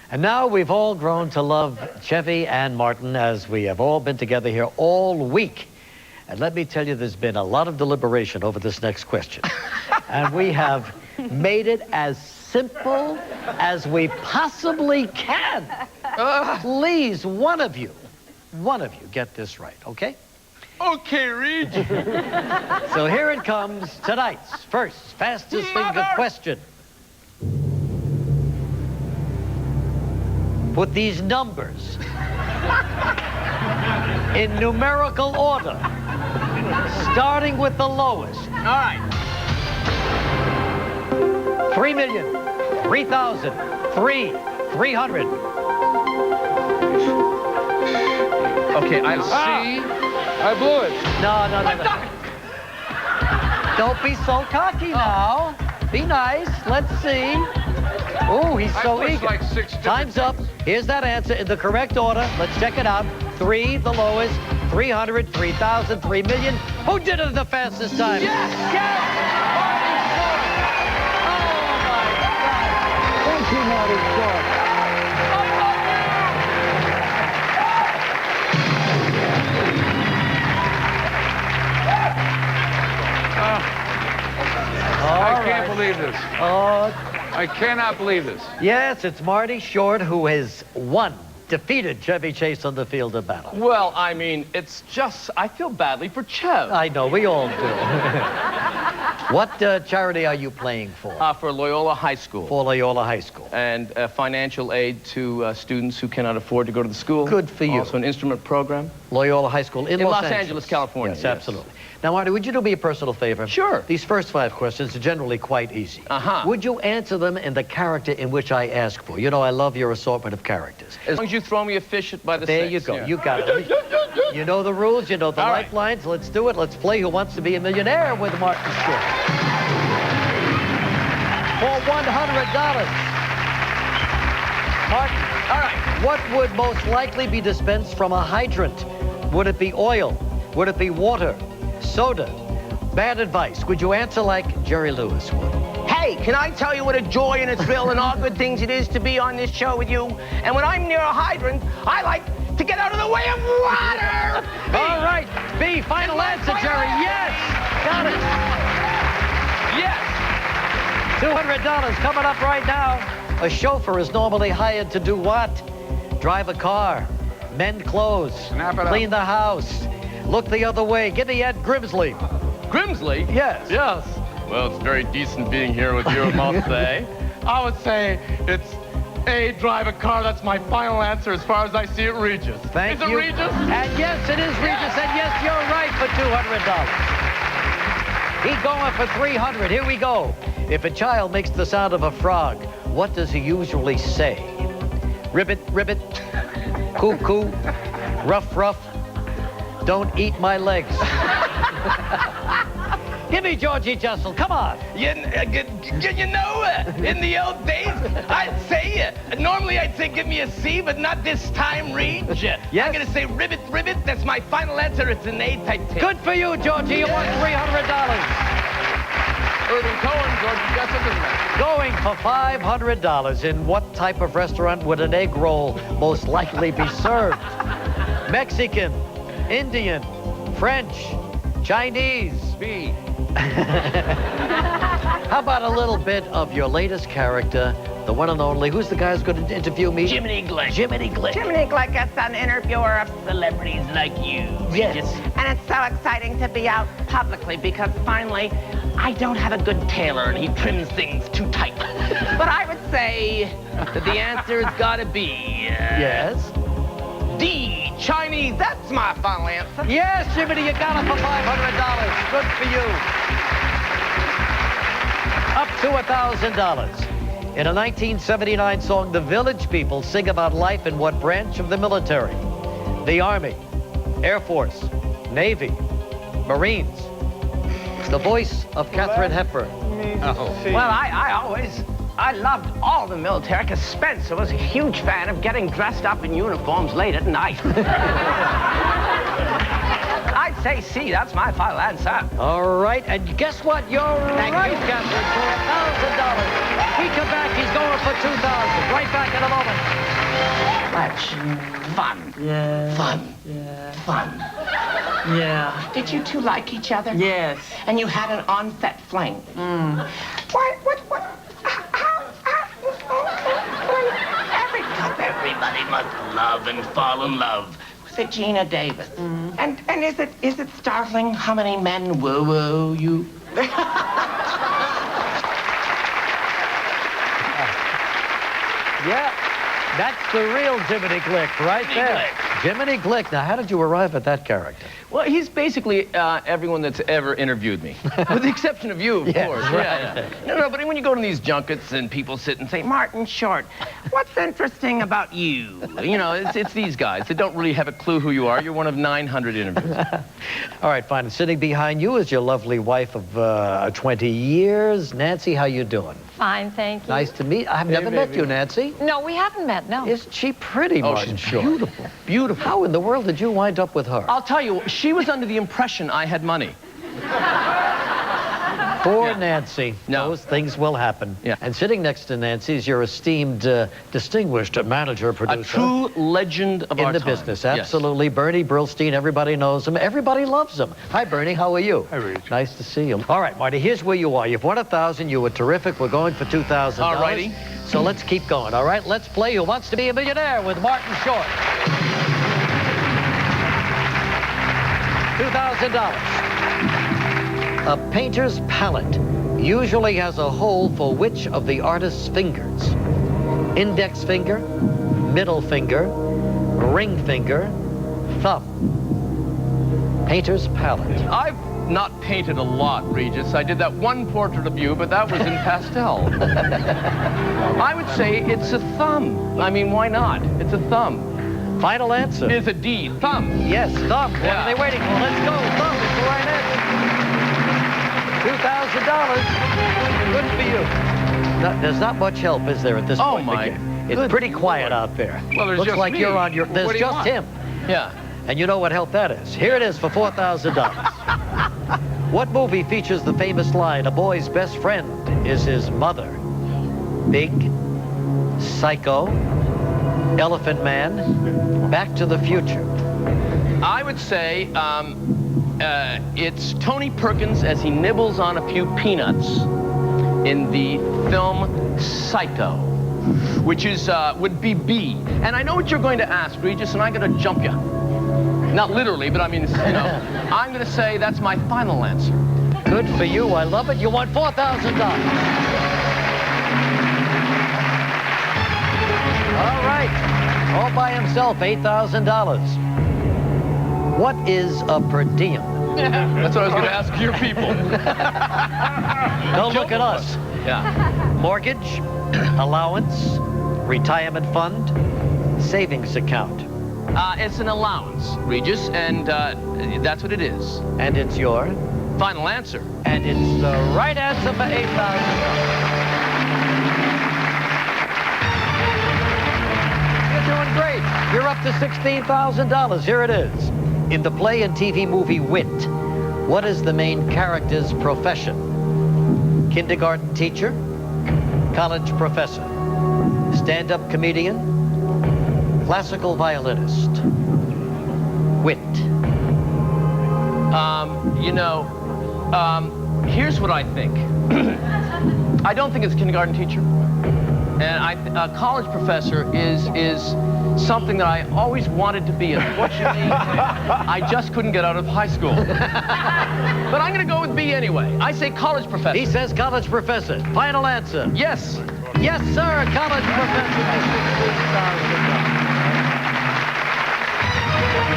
And now we've all grown to love Chevy and Martin, as we have all been together here all week. And let me tell you, there's been a lot of deliberation over this next question. And we have made it as simple as we possibly can. Please, one of you get this right, okay? Okay, Reed. So here it comes, tonight's first fastest finger question. Put these numbers in numerical order, starting with the lowest. All right. 3,000,000, 3,000, 300. Okay, I see. I blew it. No. Don't be so cocky now. Be nice. Let's see. Oh, he's so eager. Like 6 Time's up. Here's that answer in the correct order. Let's check it out. 3, the lowest. 300, 3,000, 3,000,000. Who did it the fastest time? Yes! Yes! Oh, my God. Thank you, Marty Short. I can't believe this. Oh, I cannot believe this. yes, it's Marty Short who has defeated Chevy Chase on the field of battle. Well, I mean, it's just, I feel badly for Chev. I know, we all do. What charity are you playing for? For Loyola High School. For Loyola High School. And financial aid to students who cannot afford to go to the school. Good for you. Also an instrument program. Loyola High School in Los Angeles, California. Yes, absolutely. Now, Marty, would you do me a personal favor? Sure. These first 5 questions are generally quite easy. Uh-huh. Would you answer them in the character in which I ask for? You know, I love your assortment of characters. As long as you throw me a fish by the There six, you go. yeah. You got it. You know the rules. You know the All right. lifelines. Let's do it. Let's play Who Wants to Be a Millionaire with Martin Short. For $100. Martin. All right. What would most likely be dispensed from a hydrant? Would it be oil? Would it be water? Soda? Bad advice. Would you answer like Jerry Lewis would? Hey, can I tell you what a joy and a thrill and all good things it is to be on this show with you? And when I'm near a hydrant, I like to get out of the way of water! All right. B, final answer, Jerry. Yes! Got it. Yes! $200 coming up right now. A chauffeur is normally hired to do what? Drive a car, mend clothes, Snap it up. clean the house, look the other way. Give me Ed Grimsley. Grimsley? Yes. Yes. Well, it's very decent being here with you, I must say. I would say it's A, drive a car. That's my final answer as far as I see it, Regis. Thank Is you. it Regis? And yes, it is Regis. And yes, you're right for $200. He's going for $300. Here we go. If a child makes the sound of a frog, what does he usually say? Ribbit, ribbit, coo-coo, ruff, ruff, don't eat my legs. Give me Georgie Jessel, come on. You know, in the old days, I'd say, normally I'd say give me a C, but not this time, Reed. Yes. I'm going to say ribbit, ribbit. That's my final answer. It's an A type tip. Good for you, Georgie. You won $300. Irving Cohen, Georgie Jessup, isn't it? Going for $500. In what type of restaurant would an egg roll most likely be served? Mexican, Indian, French, Chinese. B. How about a little bit of your latest character, the one and only, who's the guy who's going to interview me? Jiminy Glick. Jiminy Glick. Jiminy Glick is an interviewer of celebrities like you, Yes. Regis. And it's so exciting to be out publicly because finally, I don't have a good tailor and he trims things too tight. But I would say That the answer's got to be Yes. D, Chinese. That's my final answer. Yes, Jiminy, you got it for $500. Good for you. Up to $1,000. In a 1979 song, the Village People sing about life in what branch of the military? The Army, Air Force, Navy, Marines. It's the voice of Katharine Hepburn. Well, I loved all the military because Spencer was a huge fan of getting dressed up in uniforms late at night. I'd say C, that's my final answer. All right, and guess what? You're right, Catherine, for $1,000. We come back, he's going for $2,000. Right back in a moment. much fun. Yeah. Fun. Yeah. Fun. Yeah. Did you two like each other? Yes. And you had an on-set fling? What? Everybody must love and fall in love with Gina Davis. And is it startling how many men woo-woo you? Yeah, that's the real Jiminy Glick right there. Jiminy Glick. Now, how did you arrive at that character? Well, he's basically everyone that's ever interviewed me. With the exception of you, of course. Right. Yeah. No, but when you go to these junkets and people sit and say, Martin Short, what's interesting about you? you know, it's these guys that don't really have a clue who you are. You're one of 900 interviews. All right, fine. And sitting behind you is your lovely wife of 20 years. Nancy, how you doing? Fine, thank you. Nice to meet. I've never met you, Nancy. No, we haven't met, no. Isn't she pretty, Oh, Martin she's Short? beautiful. Beautiful. How in the world did you wind up with her? I'll tell you, she was under the impression I had money. Poor Nancy. No. Those things will happen. Yeah. And sitting next to Nancy is your esteemed, distinguished manager, producer. A true legend of our in the time. business, Yes. absolutely. Bernie Brillstein, everybody knows him. Everybody loves him. Hi, Bernie. How are you? Hi, Rich. Nice to see you. All right, Marty, here's where you are. You've won 1,000. You were terrific. We're going for $2,000. All righty. So let's keep going, all right? Let's play Who Wants to Be a Millionaire with Martin Short. $2,000. A painter's palette usually has a hole for which of the artist's fingers? Index finger, middle finger, ring finger, thumb. Painter's palette. I've not painted a lot, Regis. I did that one portrait of you, but that was in pastel. I would say it's a thumb. I mean, why not? It's a thumb. Final answer. It's a D. Thumb. Yes, thumb. What Yeah. are they waiting for? Let's go. Thumb is the right answer. $2,000. Good for you. No, there's not much help, is there, at this Oh, point? my It's good pretty quiet out there. Well, there's Looks just like me. you're on your... What There's do you just want? him. Yeah. And you know what help that is. Here it is for $4,000. What movie features the famous line, a boy's best friend is his mother? Big, Psycho, Elephant Man, Back to the Future. I would say it's Tony Perkins as he nibbles on a few peanuts in the film Psycho, which is would be B. And I know what you're going to ask, Regis, and I'm going to jump you. Not literally, but I mean, you know, I'm going to say that's my final answer. Good for you. I love it. You won $4,000. All right. All by himself, $8,000. What is a per diem? That's what I was going to ask your people. Don't look at us. Yeah. Mortgage, allowance, retirement fund, savings account. It's an allowance, Regis, and that's what it is. And it's your? Final answer. And it's the right answer for $8,000. You're doing great. You're up to $16,000. Here it is. In the play and TV movie Wit, what is the main character's profession? Kindergarten teacher, college professor, stand-up comedian, classical violinist. Wit. You know, here's what I think. I don't think it's a kindergarten teacher. And a college professor is something that I always wanted to be. Unfortunately, I just couldn't get out of high school. But I'm going to go with B anyway. I say college professor. He says college professor. Final answer. Yes. Yes, sir. College professor. $16,000.